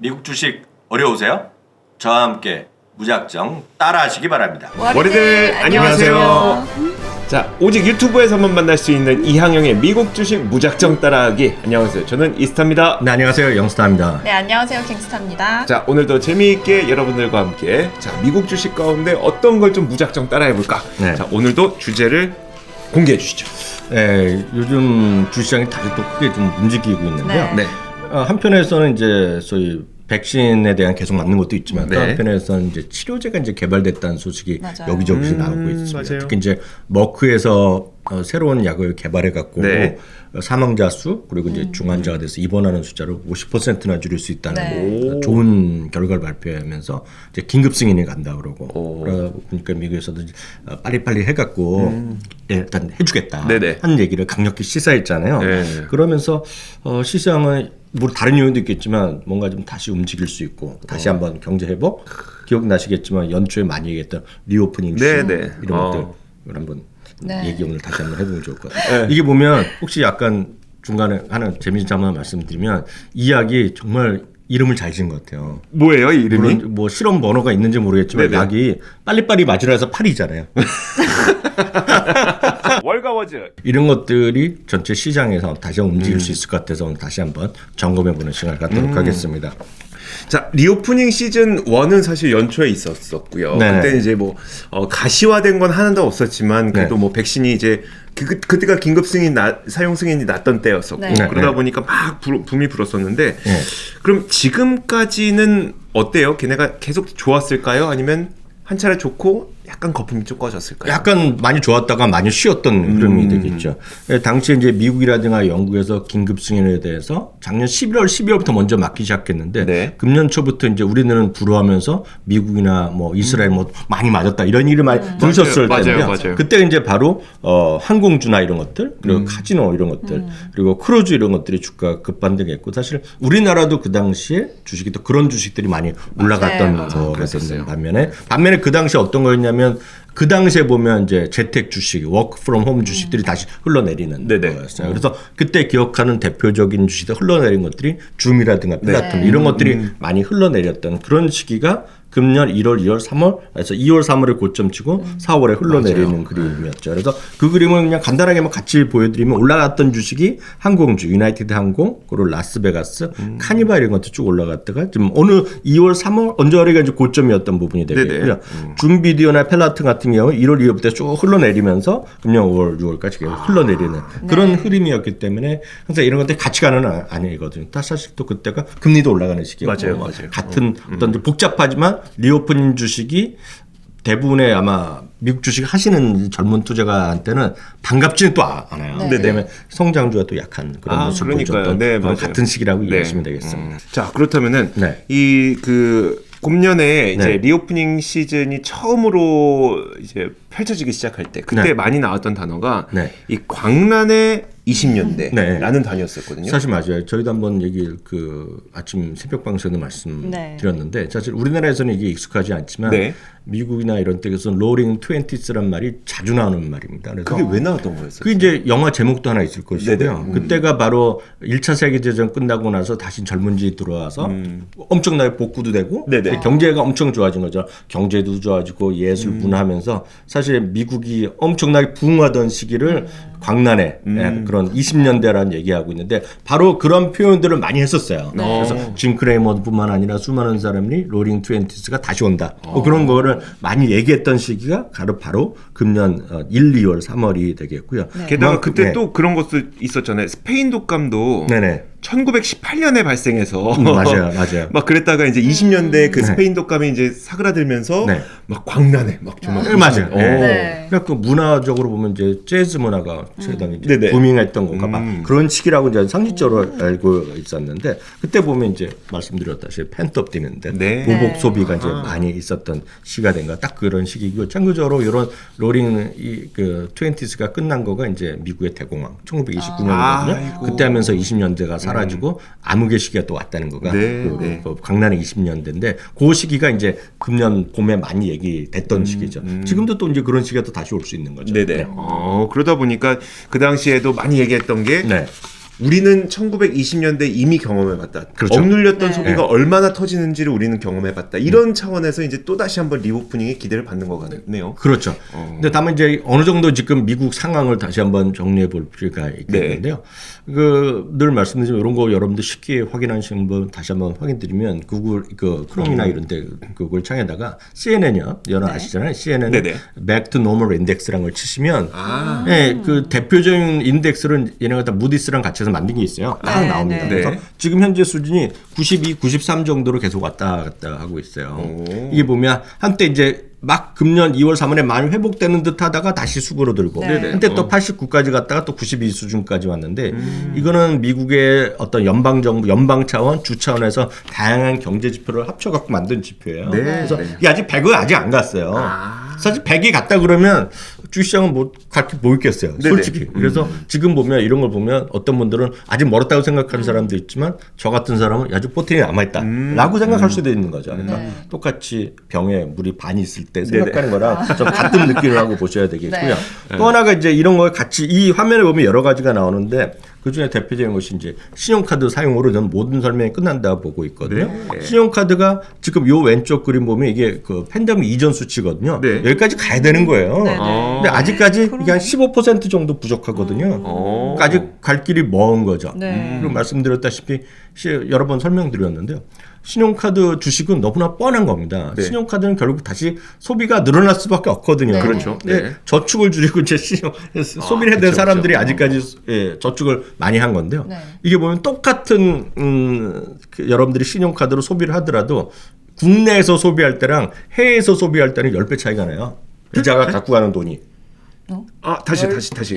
미국 주식 어려우세요? 저와 함께 무작정 따라하시기 바랍니다. 머리들 안녕하세요. 자, 오직 유튜브에서만 만날 수 있는 이항영의 미국 주식 무작정 따라하기. 안녕하세요. 저는 이스타입니다. 네, 안녕하세요. 영스타입니다. 네, 안녕하세요. 킹스타입니다. 자, 오늘도 재미있게 여러분들과 함께 미국 주식 가운데 어떤 걸 좀 무작정 따라해볼까? 네. 자, 오늘도 주제를 공개해 주시죠. 네, 요즘 주시장이 다시 또 크게 좀 움직이고 있는데요. 네. 한편에서는 이제 소위 백신에 대한 계속 맞는 것도 있지만 또 네. 한편에서는 이제 치료제가 이제 개발됐다는 소식이 맞아요. 여기저기서 나오고 있습니다. 맞아요. 특히 이제 머크에서 새로운 약을 개발해 갖고 네. 사망자 수 그리고 이제 중환자가 돼서 입원하는 숫자를 50%나 줄일 수 있다는 네. 좋은 결과를 발표하면서 이제 긴급 승인이 간다 그러고 그러니까 미국에서도 빨리빨리 해갖고 일단 해주겠다 네네. 하는 얘기를 강력히 시사했잖아요. 네. 그러면서 시장은 뭐 다른 요인도 있겠지만 뭔가 좀 다시 움직일 수 있고 다시 한번 경제 회복 기억나시겠지만 연초에 많이 얘기했던 리오프닝 시 네네. 이런 것들 한번 네. 얘기 오늘 다시 한번 해보면 좋을 것 같아요. 이게 보면 혹시 약간 중간에 하는 재미있는 점만 말씀드리면 이 약이 정말 이름을 잘 지은 것 같아요. 뭐예요, 이 이름이? 물론 뭐 실험 번호가 있는지 모르겠지만 네네. 약이 빨리빨리 맞으라 해서 8이잖아요. 월가워즈. 이런 것들이 전체 시장에서 다시 한번 움직일 수 있을 것 같아서 오늘 다시 한번 점검해보는 시간을 갖도록 하겠습니다. 자, 리오프닝 시즌 1은 사실 연초에 있었었고요. 네네. 그때 이제 뭐 가시화된 건 하나도 없었지만 그래도 네. 뭐 백신이 이제 그때가 긴급 승인 사용 승인이 났던 때였었고 네. 그러다 네. 보니까 막 붐이 불었었는데 네. 그럼 지금까지는 어때요? 걔네가 계속 좋았을까요? 아니면 한 차례 좋고 약간 거품이 좀 꺼졌을까요? 약간 많이 좋았다가 많이 쉬었던 흐름이 되겠죠. 당시에 이제 미국이라든가 영국에서 긴급 승인에 대해서 작년 11월, 12월부터 먼저 맞기 시작했는데 네. 금년 초부터 이제 우리는 불어하면서 미국이나 뭐 이스라엘 뭐 많이 맞았다 이런 일을 많이 들으셨을 맞아요, 텐데요. 맞아요. 그때 이제 바로 항공주나 이런 것들 그리고 카지노 이런 것들 그리고 크루즈 이런 것들이 주가 급반등했고 사실 우리나라도 그 당시에 주식이 또 그런 주식들이 많이 올라갔던 맞아요. 거였었어요. 반면에 그 당시에 어떤 거였냐면 그 당시에 보면 이제 재택 주식, 워크 프롬 홈 주식들이 다시 흘러내리는 네네. 거였어요. 그래서 그때 기억하는 대표적인 주식들 흘러내린 것들이 줌이라든가 플라톤 네. 이런 것들이 많이 흘러내렸던 그런 시기가 금년 1월, 2월, 3월, 그래서 2월, 3월에 고점 치고 4월에 흘러내리는 그림이었죠. 그래서 그 그림을 그냥 간단하게만 같이 보여드리면 올라갔던 주식이 항공주, 유나이티드 항공, 그리고 라스베가스, 카니발 이런 것도 쭉 올라갔다가 지금 어느 2월, 3월 언저리가 이제 고점이었던 부분이 되겠고요. 줌비디오나 펠라튼 같은 경우 1월, 2월부터 쭉 흘러내리면서 금년 5월, 6월까지 계속 흘러내리는 그런 흐름이었기 때문에 항상 이런 것들이 같이 가는 아니거든요. 사실 또 그때가 금리도 올라가는 시기였고 맞아요, 맞아요. 같은 어떤 좀 복잡하지만 리오프닝 주식이 대부분의 아마 미국 주식 하시는 젊은 투자가한테는 반갑지는 또 않아요. 네. 왜냐하면 성장주가 또 약한 그런 모습을 그러니까요. 보여줬던 네, 그런 맞아요. 같은 시기라고 네. 이해하시면 되겠습니다. 자, 그렇다면은 네. 이 곰년에 이제 네. 리오프닝 시즌이 처음으로 이제 펼쳐지기 시작할 때 그때 네. 많이 나왔던 단어가 네. 이 광란의 20년대라는 네. 단어였었거든요. 사실 맞아요. 저희도 한번 아침 새벽 방송에도 말씀드렸는데 네. 사실 우리나라에서는 이게 익숙하지 않지만 네. 미국이나 이런 데에서는 로링 20s란 말이 자주 나오는 말입니다. 그래서 그게 왜 나왔던 거였어요? 그 이제 영화 제목도 하나 있을 것이고요. 네네. 그때가 바로 1차 세계대전 끝나고 나서 다시 젊은지 들어와서 엄청나게 복구도 되고 네네. 경제가 엄청 좋아진 거죠. 경제도 좋아지고 예술 문화하면서 사실 미국이 엄청나게 부흥하던 시기를 광란의 그런 20년대라는 얘기하고 있는데 바로 그런 표현들을 많이 했었어요. 그래서 짐 크레이머뿐만 아니라 수많은 사람이 로링 20s가 다시 온다. 뭐 그런 거를 많이 얘기했던 시기가 바로 금년 1, 2월, 3월이 되겠고요. 게다가 그때 네. 또 그런 것도 있었잖아요. 스페인 독감도 네네. 1918년에 발생해서 맞아요. 막 그랬다가 이제 20년대 그 스페인 독감이 이제 사그라들면서 네. 막 광란에 막 정말 맞아요. 오. 네. 그러니까 문화적으로 보면 이제 재즈 문화가 상당히 이제 네네. 부밍했던 건가 봐. 그런 시기라고 이제 상식적으로 알고 있었는데 그때 보면 이제 말씀드렸다시피 펜트업 디맨드, 네. 보복 소비가 이제 많이 있었던 시기가 된 거 딱 그런 시기고 참고적으로 이런 로링 그 20s가 끝난 거가 이제 미국의 대공황 1929년이거든요. 아이고. 그때 하면서 20년대가 사라지고 암흑의 시기가 또 왔다는 거가 네, 그, 네. 그 광란의 20년대인데 그 시기가 이제 금년 봄에 많이 얘기됐던 시기죠. 지금도 또 이제 그런 시기가 또 다시 올 수 있는 거죠. 네네. 그러다 보니까 그 당시에도 많이 얘기했던 게 네. 우리는 1920년대 이미 경험해봤다. 그렇죠. 억눌렸던 네. 소비가 네. 얼마나 터지는지를 우리는 경험해봤다. 이런 차원에서 이제 또 다시 한번 리오프닝의 기대를 받는 것 같네요. 그렇죠. 근데 다만 이제 어느 정도 지금 미국 상황을 다시 한번 정리해 볼 필요가 있겠는데요. 늘 말씀드리지만 이런 거 여러분들 쉽게 확인하시는 분 다시 한번 확인드리면 구글 크롬이나 이런데 그걸 창에다가 CNN이요. 여러분 아시잖아요. CNN 네네. Back to Normal Index라는 걸 치시면 네, 그 대표적인 인덱스는 얘네가 다 무디스랑 같이 해서 만든 게 있어요. 딱 네, 나옵니다. 네. 그래서 네. 지금 현재 수준이 92, 93 정도로 계속 왔다 갔다 하고 있어요. 이게 보면 한때 이제 막 금년 2월, 3월에 많이 회복되는 듯 하다가 다시 수그러들고 네. 한때 또 89까지 갔다가 또 92 수준까지 왔는데 이거는 미국의 어떤 연방 정부, 연방 차원, 주 차원에서 다양한 경제 지표를 합쳐 갖고 만든 지표예요. 네. 그래서 네. 이게 아직 100은 아직 안 갔어요. 사실 100이 갔다 그러면 주시장은 뭐 그렇게 보이겠어요. 네네. 솔직히. 그래서 지금 보면 이런 걸 보면 어떤 분들은 아직 멀었다고 생각하는 사람도 있지만 저 같은 사람은 아직 포텐이 남아있다라고 생각할 수도 있는 거죠. 그러니까 똑같이 병에 물이 반이 있을 때 생각하는 거랑 좀 같은 느낌을 하고 보셔야 되겠고요. 네. 또 하나가 이제 이런 거 같이 이 화면에 보면 여러 가지가 나오는데 그 중에 대표적인 것이 이제 신용카드 사용으로 저는 모든 설명이 끝난다고 보고 있거든요. 네. 신용카드가 지금 요 왼쪽 그림 보면 이게 그 팬데믹 이전 수치거든요. 네. 여기까지 가야 되는 거예요. 네, 네. 근데 아직까지 이게 한 15% 정도 부족하거든요. 그러니까 아직 갈 길이 먼 거죠. 네. 그리고 말씀드렸다시피 여러 번 설명드렸는데요. 신용카드 주식은 너무나 뻔한 겁니다. 네. 신용카드는 결국 다시 소비가 늘어날 수밖에 없거든요. 네. 그렇죠. 근데 네. 저축을 줄이고 이제 소비를 해야 되는 그쵸, 사람들이 그쵸. 아직까지 저축을 많이 한 건데요. 네. 이게 보면 똑같은 여러분들이 신용카드로 소비를 하더라도 국내에서 소비할 때랑 해외에서 소비할 때는 10배 차이가 나요. 비자가 갖고 가는 돈이. 다시.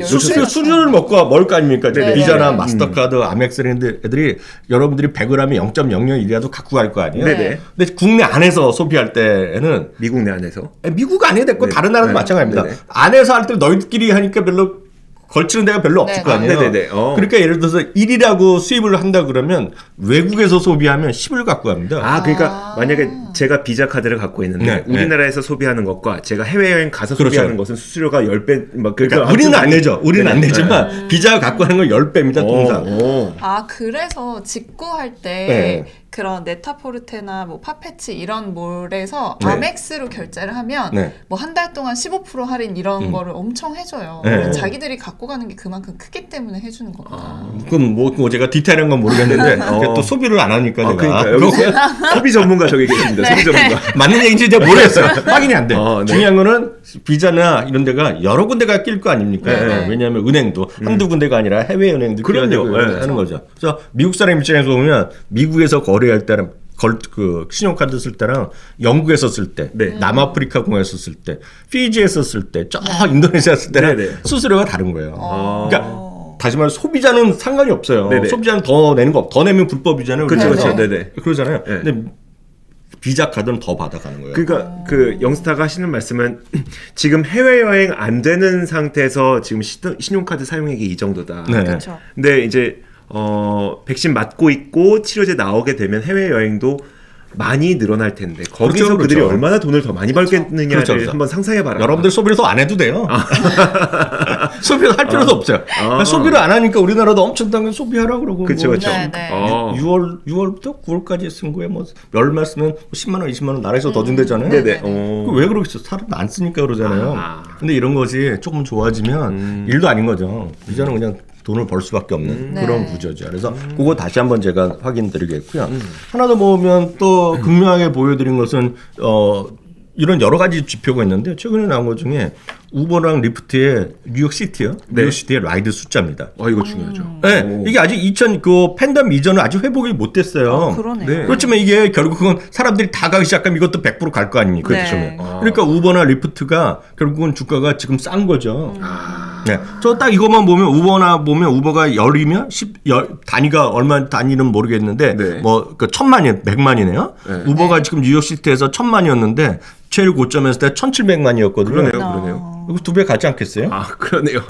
수수료를 먹을 거 아닙니까? 네. 비자나 마스터카드, 아멕스 이런 애들이 여러분들이 100g에 0.001이라도 갖고 갈 거 아니에요. 네네. 근데 국내 안에서 소비할 때는 미국 내 안에서. 미국 안에 됐고 네. 다른 나라도 네. 마찬가지입니다. 네네. 안에서 할 때 너희들끼리 하니까 별로 걸치는 데가 별로 없을 네. 거 아니에요. 네네네. 그러니까 예를 들어서 1이라고 수입을 한다 그러면 외국에서 소비하면 10을 갖고 갑니다. 그러니까 만약에 제가 비자 카드를 갖고 있는데 네, 우리나라에서 소비하는 것과 제가 해외여행 가서 그렇죠. 소비하는 것은 수수료가 10배 막 그러니까 우리는 안 내죠. 우리는 안 내지만 비자가 갖고 하는 건 10배입니다. 통상. 그래서 직구할 때 네. 그런 네타포르테나 뭐 파페치 이런 몰에서 네. 아멕스로 결제를 하면 네. 뭐 한 달 동안 15% 할인 이런 거를 엄청 해줘요. 네. 자기들이 갖고 가는 게 그만큼 크기 때문에 해주는 겁니다. 그건 뭐 제가 디테일한 건 모르겠는데 그게 또 소비를 안 하니까 내가 그러니까 여기 소비 전문가 저기 계십니다. 네. 소비 전문가. 맞는 얘기인지 제가 모르겠어요. 확인이 안 돼. 네. 중요한 거는 비자나 이런 데가 여러 군데가 낄 거 아닙니까? 네. 왜냐하면 은행도 한두 군데가 아니라 해외 은행도 끼어야 되고 그럼요. 네. 하는 거죠. 그래서 미국 사람 입장에서 보면 미국에서 거래할 때는 신용카드 쓸 때랑 영국에서 쓸 때, 네. 남아프리카 공항에서 쓸 때, 피지에서 쓸 때, 저 인도네시아 쓸 때는 네네. 수수료가 다른 거예요. 그러니까 다시 말해 소비자는 상관이 없어요. 네네. 소비자는 더 내는 거, 더 내면 불법이잖아요. 그렇죠, 우리나라에서. 그렇죠. 네네. 그러잖아요. 네. 근데 비자 카드는 더 받아가는 거예요. 그러니까 그 영스타가 하시는 말씀은 지금 해외여행 안 되는 상태에서 지금 신용카드 사용액이 이 정도다. 네. 그렇죠. 근데 이제 백신 맞고 있고 치료제 나오게 되면 해외여행도 많이 늘어날 텐데 거기서 그렇죠, 그들이 그렇죠. 얼마나 돈을 더 많이 벌겠느냐를 그렇죠, 그렇죠. 한번 상상해봐라. 여러분들 소비를 더 안 해도 돼요. 소비를 할 필요도 없어요. 소비를 안 하니까 우리나라도 엄청나게 소비하라고 그러고. 그렇죠, 그렇죠. 네, 네. 6월부터 9월까지 쓴 거에 뭐 열말 쓰면 10만 원, 20만 원 나라에서 더 준대잖아요. 네네. 왜 그러겠어? 사람 안 쓰니까 그러잖아요. 근데 이런 것이 조금 좋아지면 일도 아닌 거죠. 이제는 그냥 돈을 벌 수밖에 없는 네. 그런 구조죠. 그래서 그거 다시 한번 제가 확인드리겠고요. 하나 더 보면 또 극명하게 보여드린 것은 이런 여러 가지 지표가 있는데 최근에 나온 것 중에 우버랑 리프트의 뉴욕시티요. 네. 뉴욕시티의 라이드 숫자입니다. 이거 중요하죠. 네, 이게 아직 그 팬데믹 이전은 아직 회복이 못 됐어요. 그러네요. 네. 그렇지만 이게 결국은 사람들이 다 가기 시작하면 이것도 100% 갈 거 아닙니까? 네. 그렇죠. 그러니까 우버나 리프트가 결국은 주가가 지금 싼 거죠. 네, 저 딱 이것만 보면 우버가 열이면 단위가 얼마 단위는 모르겠는데 네. 뭐 그 1000만이 100만이네요. 우버가 지금 뉴욕시티에서 1000만이었는데 제일 고점에서 때 1700만이었거든요. 그러네요. 이거 2배 가지 않겠어요? 그러네요.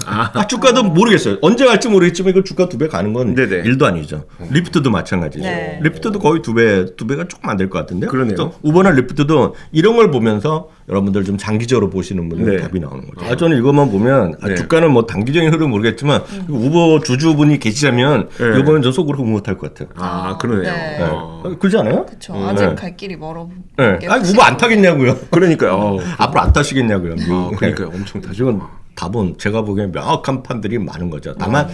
주가도 모르겠어요. 언제 갈지 모르겠지만 이거 주가 2배 가는 건 네네. 일도 아니죠. 리프트도 마찬가지죠. 네. 리프트도 거의 2배가 조금 안 될 것 같은데요. 그러네요. 또 우버나 리프트도 이런 걸 보면서 여러분들 좀 장기적으로 보시는 분들 네. 답이 나오는 거죠. 저는 이것만 보면 네. 주가는 뭐 단기적인 흐름 모르겠지만 후보 주주분이 계시자면 네. 이거는 저 속으로 못할 것 같아요. 아 그러네요. 네. 그러지 않아요? 그렇죠. 아직 갈 길이 멀어. 네. 후보 안 타겠냐고요. 그러니까요. 앞으로 안 타시겠냐고요. 그러니까요. 엄청 타죠. 지금 답은 제가 보기엔 명확한 판들이 많은 거죠. 다만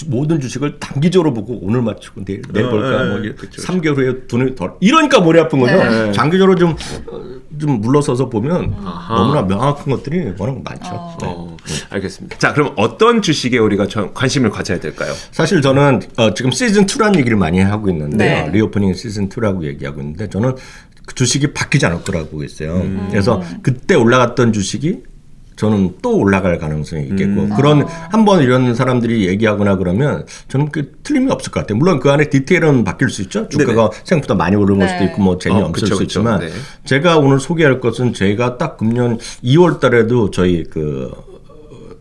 모든 주식을 단기적으로 보고 오늘 맞추고 내일 볼까 뭐 그쵸. 3개월 후에 돈을 더 이러니까 머리 아픈 거죠. 네. 장기적으로 좀 물러서서 보면 너무나 명확한 것들이 워낙 많죠. 알겠습니다. 자, 그럼 어떤 주식에 우리가 관심을 가져야 될까요? 사실 저는 지금 시즌 2라는 얘기를 많이 하고 있는데 네. 리오프닝 시즌 2라고 얘기하고 있는데 저는 그 주식이 바뀌지 않을 거라고 보고 있어요. 그래서 그때 올라갔던 주식이 저는 또 올라갈 가능성이 있겠고 그런 한번 이런 사람들이 얘기하거나 그러면 저는 그 틀림이 없을 것 같아요. 물론 그 안에 디테일은 바뀔 수 있죠. 주가가 생각보다 많이 오르는 걸 수도 있고 뭐 재미없을 그쵸, 수 그쵸. 있지만 네. 제가 오늘 소개할 것은 제가 딱 금년 2월 달에도 저희 그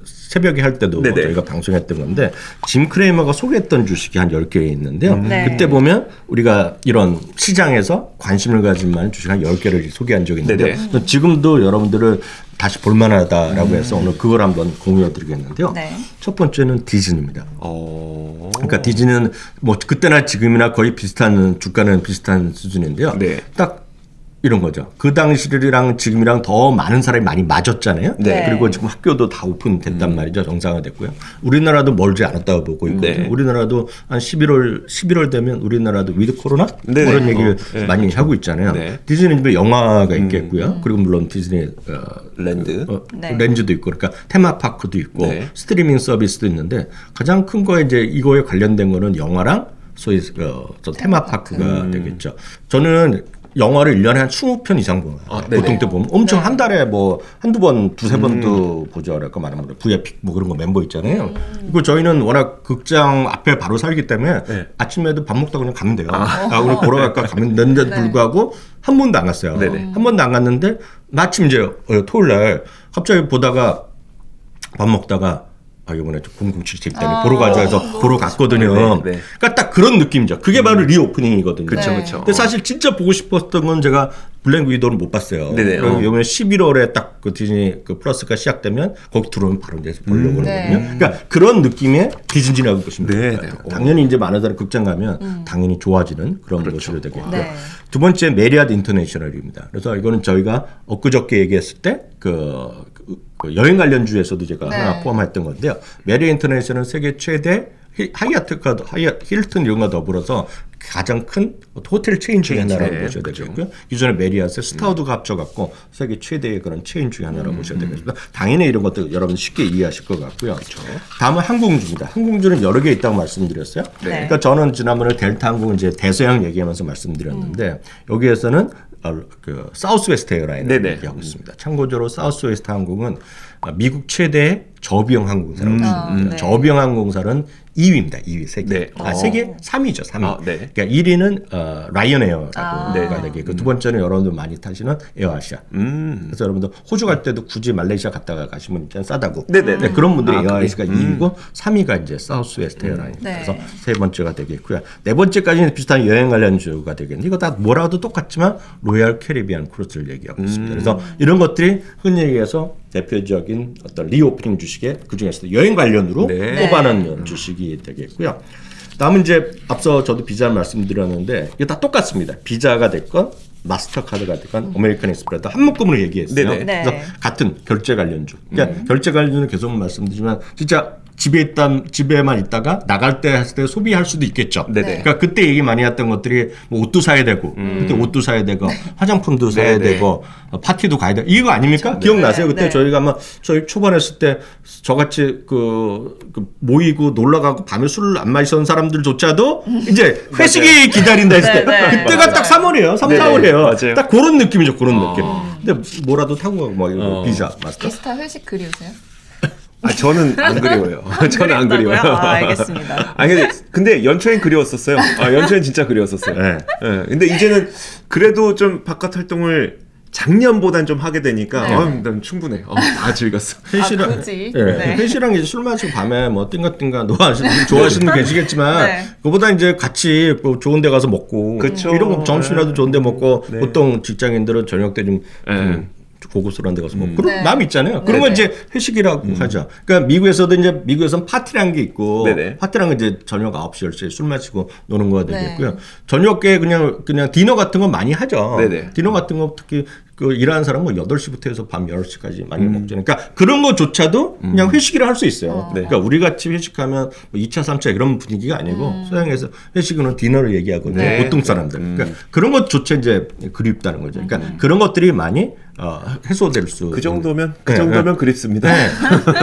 새벽에 할 때도 네네. 저희가 방송했던 건데 짐 크레이머가 소개했던 주식이 한 10개 있는데요. 네. 그때 보면 우리가 이런 시장에서 관심을 가질 만한 주식 한 10개를 소개한 적이 있는데요. 네네. 지금도 여러분들을 다시 볼만하다라고 해서 오늘 그걸 한번 공유해 드리겠는데요. 네. 첫 번째는 디즈니입니다. 어. 그러니까 디즈니는 뭐 그때나 지금이나 거의 비슷한 주가는 비슷한 수준인데요. 네. 딱 이런 거죠. 그 당시랑 지금이랑 더 많은 사람이 많이 맞았잖아요. 네. 그리고 지금 학교도 다 오픈됐단 말이죠. 정상화됐고요. 우리나라도 멀지 않았다고 보고 있거든요. 네. 우리나라도 한 11월 되면 우리나라도 위드 코로나 네. 그런 얘기를 네. 많이 하고 있잖아요. 네. 디즈니 집에 영화가 있겠고요. 그리고 물론 디즈니 랜드. 네. 렌즈도 있고 그러니까 테마파크도 있고 네. 스트리밍 서비스도 있는데 가장 큰 거 이제 이거에 관련된 거는 영화랑 소위 저 테마파크가 되겠죠. 저는 영화를 1년에 한 20편 이상 보는 거예요. 네네. 보통 때 보면 엄청 한 달에 뭐 한두 번, 두세 번도 보죠. 그러니까 말하면 VIP 뭐 그런 거 멤버 있잖아요. 그리고 저희는 워낙 극장 앞에 바로 살기 때문에 네. 아침에도 밥 먹다 그냥 가면 돼요. 우리 보러 갈까 가면 되는데도 불구하고 한 번도 안 갔어요. 네네. 한 번도 안 갔는데 마침 이제 토요일 날 갑자기 보다가 밥 먹다가 이번에 007 재밌다니 보러 가자 해서 보러 갔거든요. 네, 네. 그러니까 딱 그런 느낌이죠. 그게 바로 리오프닝이거든요. 그쵸, 네. 그쵸. 근데 사실 진짜 보고 싶었던 건 제가 블랙 위도는 못 봤어요. 네네. 이번에 11월에 딱 그 디즈니 그 플러스가 시작되면 거기 들어오면 바로 이제 보려고 네. 하거든요. 그러니까 그런 느낌의 디즈니라고 보시면 네, 돼요. 네. 당연히 이제 많은 사람 극장 가면 당연히 좋아지는 그런 그렇죠. 모습이 되겠고요. 네. 두 번째 메리아드 인터내셔널입니다. 그래서 이거는 저희가 엊그저께 얘기했을 때 그 여행 관련주에서도 제가 네. 하나 포함했던 건데요. 메리아 인터내셔널은 세계 최대 하이아트가 힐튼 이런 거 더불어서 가장 큰 호텔 체인 중에 하나라고 네, 보셔야 그렇죠. 되겠고요. 기존에 메리아스, 스타우드가 합쳐갖고 세계 최대의 그런 체인 중에 하나라고 보셔야 되겠습니다. 당연히 이런 것들 여러분 쉽게 이해하실 것 같고요. 다음은 항공주입니다. 항공주는 여러 개 있다고 말씀드렸어요. 네. 그러니까 저는 지난번에 델타 항공 이제 대서양 얘기하면서 말씀드렸는데 여기에서는 그 사우스웨스트 에어라인을 네네. 얘기하고 있습니다. 참고적으로 사우스웨스트 항공은 미국 최대 저비용 항공사라고 있습니다. 네. 저비용 항공사는 2위입니다. 2위 세계. 네. 세계 3위죠. 3위. 네. 그러니까 1위는 라이언에어라고 네. 되겠고 두 번째는 여러분들 많이 타시는 에어아시아. 그래서 여러분들 호주 갈 때도 굳이 말레이시아 갔다가 가시면 일단 싸다고. 네네. 네, 그런 분들이 그게. 에어아시아가 2위고 3위가 이제 사우스웨스트 에어라인. 네. 그래서 세 번째가 되겠고요. 네 번째까지는 비슷한 여행 관련주가 되겠는데 이거 다 뭐라도 똑같지만 로얄 캐리비안 크루즈를 얘기하고 있습니다. 그래서 이런 것들이 흔히 얘기해서 대표적인 어떤 리오프닝 주식에 그 중에서도 여행 관련으로 네. 뽑아놓은 주식이 되겠고요. 다음은 이제 앞서 저도 비자 말씀드렸는데 이게 다 똑같습니다. 비자가 됐건 마스터카드가 됐건 아메리칸 익스프레스 한 묶음으로 얘기했어요. 네네. 네. 그래서 같은 결제 관련주. 그러니까 결제 관련주는 계속 말씀드리지만 진짜 집에만 있다가 나갈 때 했을 때 소비할 수도 있겠죠. 네네. 그러니까 그때 얘기 많이 했던 것들이 뭐 옷도 사야 되고 그때 옷도 사야 되고 화장품도 사야 네네. 되고 파티도 가야 되고 이거 아닙니까? 기억나세요? 네. 그때 네. 저희가 아마 저희 초반에 했을 때 저같이 모이고 놀러 가고 밤에 술을 안 마시던 사람들조차도 이제 회식이 기다린다 했을 때 네, 네. 그때가 딱 3월이에요. 3, 네네. 4월이에요. 맞아요. 딱 그런 느낌이죠. 그런 느낌. 근데 뭐라도 타고 가고 막 이거 비자 마스터. 기스타 회식 그리우세요? 저는 안 그리워요. 저는 안 그리워요. 알겠습니다. 아니 근데 연초엔 그리웠었어요. 연초엔 진짜 그리웠었어요. 네. 예. 근데 이제는 그래도 좀 바깥 활동을 작년보단 좀 하게 되니까 네. 난 충분해. 다 즐겼어. 회시랑 굳이? 예, 네. 회시랑 이제 술 마시고 밤에 뭐 띵가띵가 좋아하시는 분 계시겠지만 네. 그보다 이제 같이 뭐 좋은 데 가서 먹고 그쵸. 이런 거 점심이라도 좋은 데 먹고 네. 보통 직장인들은 저녁 때 좀 네. 고급스러운 데 가서 뭐 그런 네. 마음이 있잖아요. 그런 건 네네. 이제 회식이라고 하죠. 그러니까 미국에서는 파티라는 게 있고 네네. 파티라는 건 이제 저녁 9시 10시에 술 마시고 노는 거가 되겠고요. 네. 저녁에 그냥 디너 같은 거 많이 하죠. 네네. 디너 같은 거 특히 그 일하는 사람은 8시부터 해서 밤 10시까지 많이 먹죠. 그러니까 그런 거조차도 그냥 회식이라 할 수 있어요. 네. 그러니까 우리 같이 회식하면 뭐 2차, 3차 이런 분위기가 아니고 서양에서 회식은 디너를 얘기하거든요. 네. 보통 사람들. 그러니까 그런 것조차 이제 그립다는 거죠. 그러니까 그런 것들이 많이 해소될 수. 그 정도면 그립습니다. 네.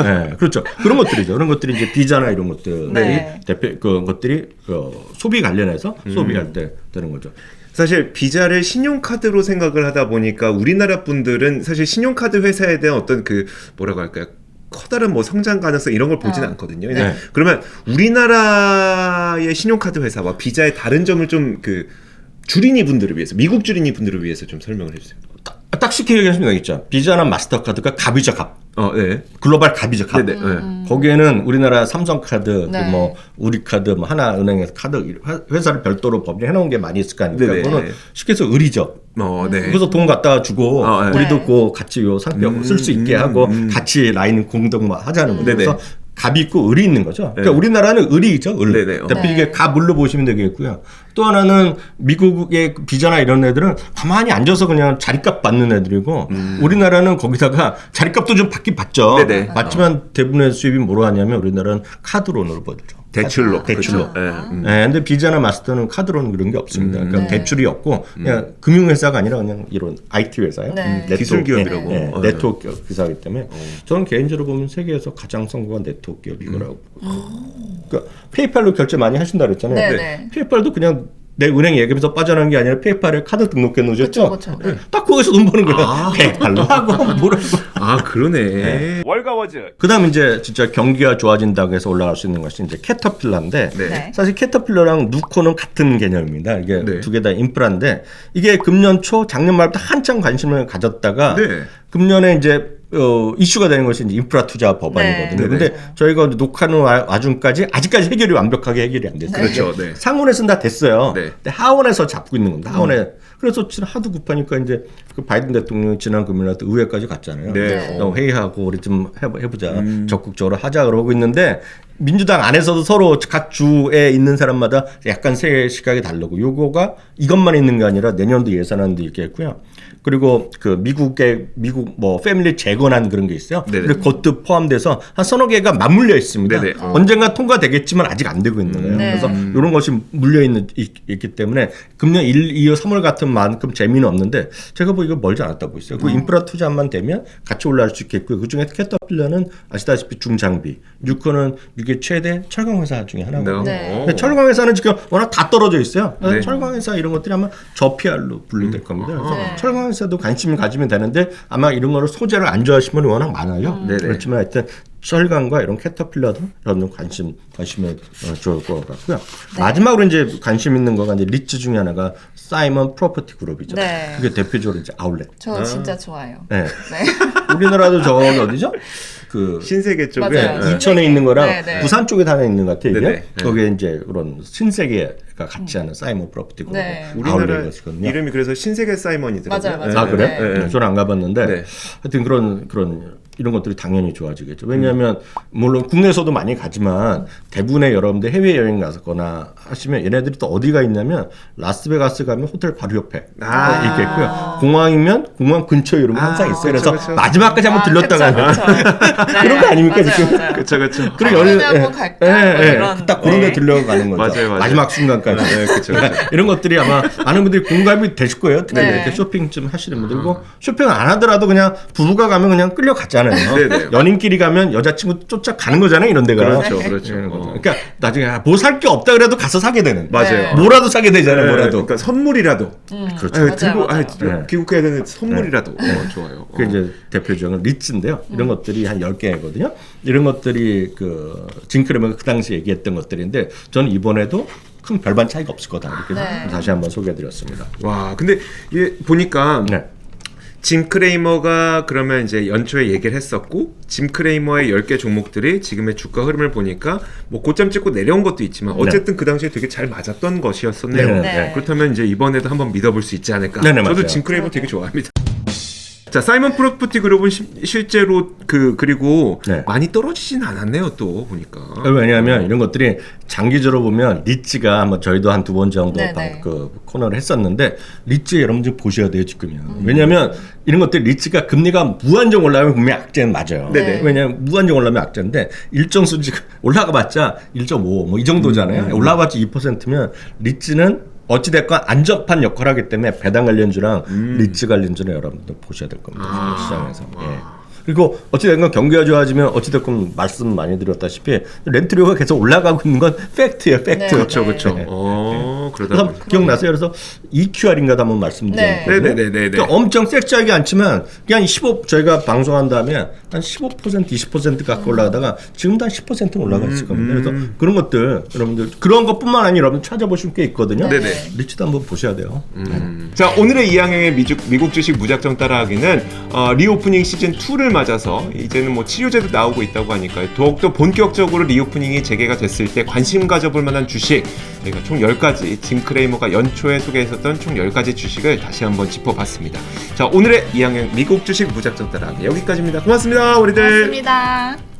네. 그렇죠. 그런 것들이죠. 그런 것들이 이제 비자나 이런 것들이 네. 대표 그 것들이 소비 관련해서 소비할 때 되는 거죠. 사실 비자를 신용카드로 생각을 하다 보니까 우리나라 분들은 사실 신용카드 회사에 대한 어떤 그 뭐라고 할까요? 커다란 뭐 성장 가능성 이런 걸 보진 않거든요. 이제 네. 그러면 우리나라의 신용카드 회사와 비자의 다른 점을 좀 그 주린이 분들을 위해서 미국 주린이 분들을 위해서 좀 설명을 해주세요. 딱 쉽게 얘기하시면 되겠죠. 비자나 마스터카드가 갑이죠, 갑. 네. 글로벌 갑이죠, 갑. 네네. 네. 거기에는 우리나라 삼성카드, 네. 뭐 우리카드, 뭐 하나은행에서 카드 회사를 별도로 법인해 놓은 게 많이 있을 거 아닙니까? 네네. 그거는 쉽게 해서 을이죠. 네. 그래서 돈 갖다가 주고 네. 우리도 네. 그 같이 요 상표 쓸 수 있게 하고 같이 라인 공동 하자는 거죠. 네네. 그래서 갑이 있고 을이 있는 거죠. 그러니까 네. 우리나라는 을이죠. 을. 네네. 대표 네. 이게 갑을로 보시면 되겠고요. 또 하나는 미국의 비자나 이런 애들은 가만히 앉아서 그냥 자리값 받는 애들이고 우리나라는 거기다가 자리값도 좀 받긴 받죠. 네네. 받지만 대부분의 수입이 뭐로 하냐면 우리나라는 카드론으로 받죠. 대출로. 대출로. 그렇죠. 네. 네, 근데 비자나 마스터는 카드론 그런 게 없습니다. 그러니까 네. 대출이 없고 그냥 금융회사가 아니라 그냥 이런 IT 회사예요. 네. 기술 기업이라고. 네, 네. 네트워크 기사이기 때문에 저는 개인적으로 보면 세계에서 가장 성공한 네트워크 기업이 이거라고. 그러니까 페이팔로 결제 많이 하신다 그랬잖아요. 네, 네. 네. 페이팔도 그냥 내 은행 예금에서 빠져나간 게 아니라 페이팔에 카드 등록해 놓으셨죠? 그쵸, 그쵸. 네. 딱 거기서 돈 버는 거예요. 페이팔로 하고 뭐라고. 아 그러네. 월가워즈. 그다음 이제 진짜 경기가 좋아진다고 해서 올라갈 수 있는 것이 이제 캐터필러인데 네. 네. 사실 캐터필러랑 누코는 같은 개념입니다. 이게 네. 두 개 다 인프라인데 이게 금년 초 작년 말부터 한창 관심을 가졌다가 네. 금년에 이제 이슈가 되는 것이 이제 인프라 투자 법안이거든요. 네. 근데 저희가 녹화하는 와중까지 아직까지 해결이 완벽하게 해결이 안 됐어요. 그렇죠. 네. 상원에서는 다 됐어요. 네. 근데 하원에서 잡고 있는 겁니다. 하원에. 그래서 지금 하도 급하니까 이제 그 바이든 대통령이 지난 금요일날 또 의회까지 갔잖아요. 네. 회의하고 우리 좀 해보자. 적극적으로 하자 그러고 있는데 민주당 안에서도 서로 각 주에 있는 사람마다 약간 세 시각이 다르고 요거가 이것만 있는 게 아니라 내년도 예산안도 있겠고요. 그리고 그 미국 뭐 패밀리 재건안 그런 게 있어요. 네네. 근데 그것도 포함돼서 한 서너 개가 맞물려 있습니다. 네네. 언젠가 통과되겠지만 아직 안 되고 있는 거예요. 네. 그래서 이런 것이 물려 있기 때문에 금년 1, 2, 3월 같은 만큼 재미는 없는데 제가 보기에 멀지 않았다 보고 있어요. 그 인프라 투자만 되면 같이 올라갈 수 있겠고요. 그중에 캐터필러는 아시다시피 중장비, 뉴코는 미국의 최대 철강 회사 중에 하나거든요. 네. 근데 철강 회사는 지금 워낙 다 떨어져 있어요. 네. 철강 회사 이런 것들이 아마 저PR로 분류될 겁니다. 그래서 네. 철강 회사도 관심을 가지면 되는데 아마 이런 거를 소재를 안 좋아하시는 분이 워낙 많아요. 네네. 그렇지만 하여튼 철강과 이런 캐터필러도 여러분 관심에 좋을 것 같고요. 마지막으로 이제 관심 있는 거가 이제 리츠 중에 하나가 사이먼 프로퍼티 그룹이죠. 네. 그게 대표적으로 이제 아울렛. 저 진짜 좋아요. 네. 네. 우리나라도 저기 어디죠? 그 신세계 쪽에 맞아요. 네. 이천에 있는 거랑 네, 네. 부산 쪽에 하나 있는 것 같아요. 이게 네네. 거기에 이제 그런 신세계가 같이 하는 사이먼 프로퍼티 그룹 네. 우리나라 아울렛이거든요. 이름이 그래서 신세계 사이먼이더라고요. 맞아요. 아 그래? 네. 저는 안 가봤는데 네. 하여튼 그런 이런 것들이 당연히 좋아지겠죠. 왜냐하면 물론 국내에서도 많이 가지만 대부분의 여러분들 해외 여행 가거나 하시면 얘네들이 또 어디가 있냐면 라스베가스 가면 호텔 바로 옆에 이렇게 있고요. 공항이면 공항 근처에 이런 거 항상 있어요. 그쵸, 그래서 그쵸. 마지막까지 한번 들렸다 가는 그런 거 아닙니까, 지금? 그렇죠, 그렇죠. 그리고 아, 한번 갈까? 뭐 이런. 딱 그런 데 들려가는 거죠. 맞아요, 맞아요. 마지막 순간까지. 네, 그쵸, 그쵸. 이런 것들이 아마 많은 분들이 공감이 되실 거예요. 특히 네. 이렇게 쇼핑 좀 하시는 분들고 쇼핑 안 하더라도 그냥 부부가 가면 그냥 끌려갔잖아요. 네네. 연인끼리 가면 여자친구 쫓아가는 거잖아요. 이런 데가. 그렇죠, 그렇죠. 이런 거죠. 그러니까 나중에 뭐 살 게 없다 그래도 가서 사게 되는. 맞아요. 뭐라도 사게 되잖아요. 네, 뭐라도. 그러니까 선물이라도. 그렇죠. 맞아요, 들고 맞아요. 네. 귀국해야 되는 선물이라도. 좋아요. 그게 이제 대표적인 리츠인데요. 이런 것들이 한 10개거든요. 이런 것들이 그 징크레머가 그 당시 얘기했던 것들인데 저는 이번에도 큰 별반 차이가 없을 거다. 이렇게 네. 다시 한번 소개해드렸습니다. 와, 근데 이게 보니까 네. 짐 크레이머가 그러면 이제 연초에 얘기를 했었고 짐 크레이머의 10개 종목들이 지금의 주가 흐름을 보니까 뭐 고점 찍고 내려온 것도 있지만 어쨌든 그 당시에 되게 잘 맞았던 것이었었네요. 네, 네. 그렇다면 이제 이번에도 한번 믿어볼 수 있지 않을까. 네, 네, 저도 맞아요. 짐 크레이머 되게 좋아합니다. 자, 사이먼 프로퍼티 그룹은 실제로 그리고 네. 많이 떨어지진 않았네요, 또 보니까. 왜냐하면 이런 것들이 장기적으로 보면 리츠가 한번 저희도 한 두 번 정도 네네. 그 코너를 했었는데 리츠 여러분들 보셔야 돼요 지금이요. 왜냐하면 이런 것들 리츠가 금리가 무한정 올라가면 분명히 악재는 맞아요. 네네. 왜냐하면 무한정 올라가면 악재인데 일정 수지 올라가봤자 1.5 뭐 이 정도잖아요. 올라가봤자 2%면 리츠는 어찌됐건 안전판 역할을 하기 때문에 배당 관련주랑 리츠 관련주는 여러분들 보셔야 될 겁니다. 시장에서. 예. 그리고 어찌됐건 경기가 좋아지면 어찌됐건 말씀 많이 드렸다시피 렌트료가 계속 올라가고 있는 건 팩트예요. 팩트. 네. 그렇죠, 그렇죠. 네. 그러다 그래서 보니까. 기억나세요? 그래서 EQR인가도 한번 말씀드렸거든요. 네. 네네네네. 그러니까 엄청 섹시하게 않지만 그냥 15 저희가 방송한 다음에 한 15% 20% 갖고 올라가다가 지금도 한 10%는 올라가 있을 겁니다. 그래서 그런 것들 여러분들 그런 것뿐만 아니라 여러분 찾아보실 게 있거든요. 네네. 리츠도 한번 보셔야 돼요. 자, 오늘의 이항영의 미국 주식 무작정 따라하기는 리오프닝 시즌 2를 맞아서 이제는 뭐 치료제도 나오고 있다고 하니까요. 더욱더 본격적으로 리오프닝이 재개가 됐을 때 관심 가져볼 만한 주식 저희가 총 10가지 짐 크레이머가 연초에 소개했었던 총 10가지 주식을 다시 한번 짚어봤습니다. 자, 오늘의 이항영 미국 주식 무작정 따라하기 여기까지입니다. 고맙습니다, 우리들. 고맙습니다.